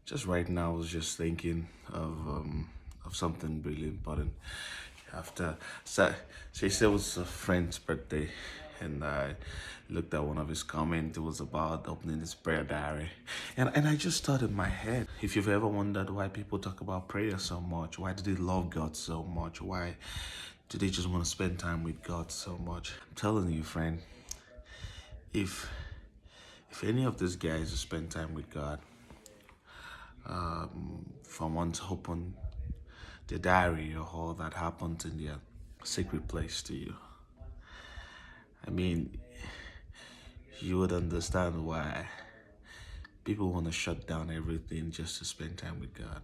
Just right now, I was just thinking of something really important. After she said it was a friend's birthday, and I looked at one of his comments. It was about opening his prayer diary, and I just thought in my head, if you've ever wondered why people talk about prayer so much, why do they love God so much, why do they just want to spend time with God so much? I'm telling you, friend, if if any of these guys spend time with God, for one to open the diary or all that happened in their secret place to you. I mean, you would understand why people want to shut down everything just to spend time with God.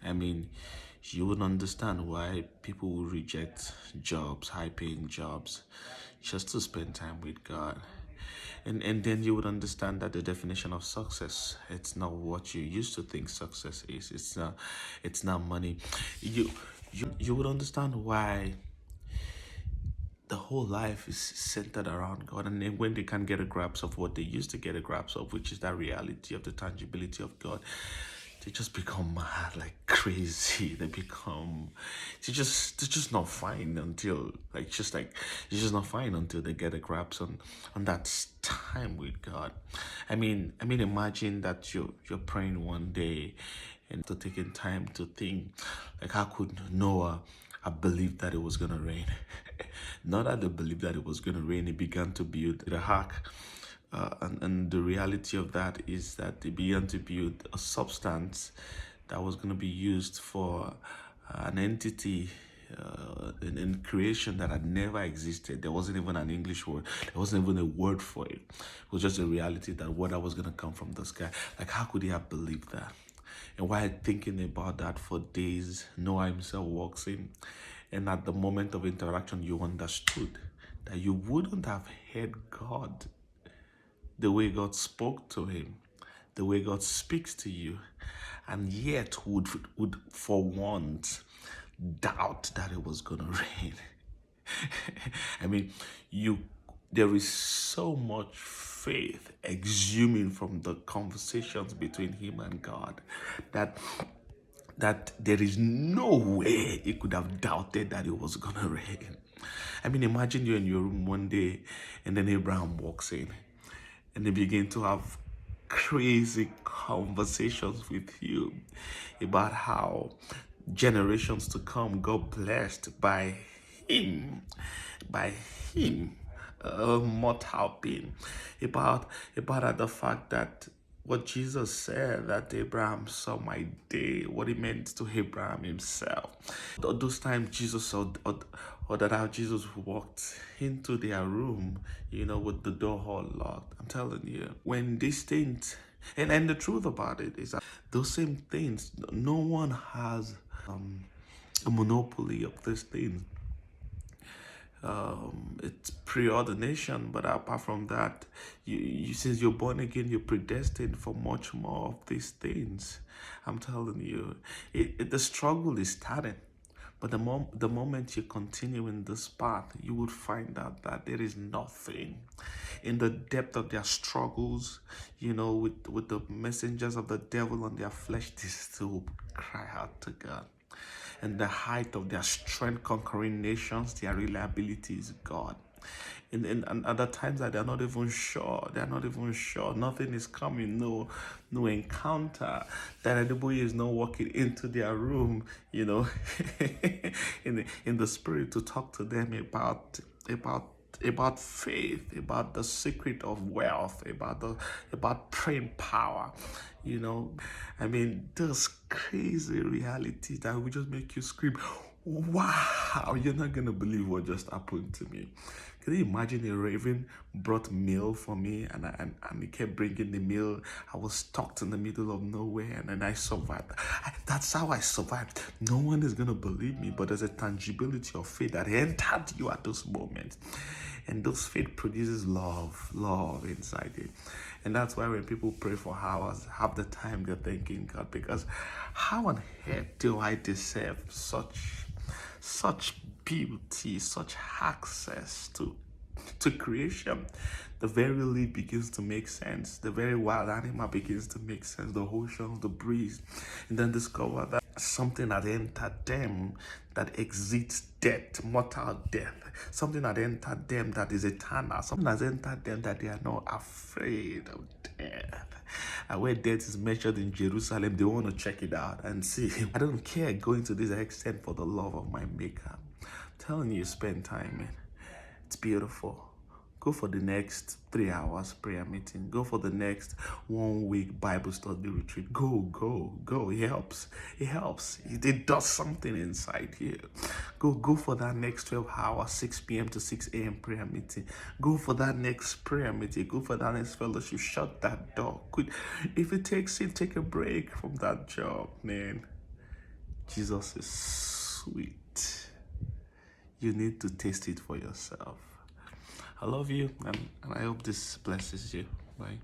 I mean, you would understand why people will reject jobs, high paying jobs, just to spend time with God. And then you would understand that the definition of success, it's not what you used to think success is. It's not money. You would understand why the whole life is centered around God. And then when they can't get a grasp of what they used to get a grasp of, which is that reality of the tangibility of God, they just become mad like crazy. They're just not fine until it's just not fine until they get a grasp on that time with God. I mean imagine that you're praying one day and to taking time to think, like, how could Noah have believed that it was gonna rain? Not that they believed that it was gonna rain, he began to build the ark. And the reality of that is that they began to build a substance that was going to be used for an entity in creation that had never existed. There wasn't even an English word. There wasn't even a word for it. It was just a reality that water was going to come from the sky. Like, how could he have believed that? And while thinking about that for days, Noah himself walks in. And at the moment of interaction, you understood that you wouldn't have heard God the way God spoke to him, the way God speaks to you, and yet would for once doubt that it was gonna rain. I mean, you there is so much faith exhuming from the conversations between him and God that there is no way he could have doubted that it was gonna rain. I mean, imagine you're in your room one day and then Abraham walks in and they begin to have crazy conversations with you about how generations to come got blessed him, by him, mortal being, about the fact that what Jesus said, that Abraham saw my day, what it meant to Abraham himself. Those times Jesus or that how Jesus walked into their room, with the door all locked. I'm telling you, when these things, and the truth about it is that those same things, no one has a monopoly of these things. It's preordination, but apart from that, you since you're born again, you're predestined for much more of these things. I'm telling you, the struggle is starting. But the moment you continue in this path, you will find out that there is nothing in the depth of their struggles, with the messengers of the devil on their flesh, they still cry out to God. And the height of their strength conquering nations, their reliability is God. And other times that they're not even sure, nothing is coming, no encounter, that Adeboye is not walking into their room, in the spirit to talk to them about faith, about the secret of wealth, about praying power. I mean, those crazy realities that will just make you scream, wow, you're not gonna believe what just happened to me. Can you imagine a raven brought meal for me, and he kept bringing the meal? I was stuck in the middle of nowhere, and then I survived. That's how I survived. No one is gonna believe me, but there's a tangibility of faith that entered you at those moments. And those faith produces love inside it. And that's why when people pray for hours, half the time they're thanking God, because how on earth do I deserve such beauty, such access to to creation. The very leaf begins to make sense. The very wild animal begins to make sense. The oceans, the breeze, and then discover that something had entered them that exits death, mortal death. Something had entered them that is eternal. Something has entered them that they are not afraid of death. And where death is measured in Jerusalem, they want to check it out and see. I don't care going to this extent for the love of my maker. I'm telling you, spend time, man. It's beautiful. Go for the next 3 hours prayer meeting. Go for the next 1 week Bible study retreat. Go. It helps. It helps. It does something inside you. Go for that next 12 hours, 6 p.m. to 6 a.m. prayer meeting. Go for that next prayer meeting. Go for that next fellowship. Shut that door. Quit. If it takes it, take a break from that job, man. Jesus is sweet. You need to taste it for yourself. I love you, and I hope this blesses you. Bye.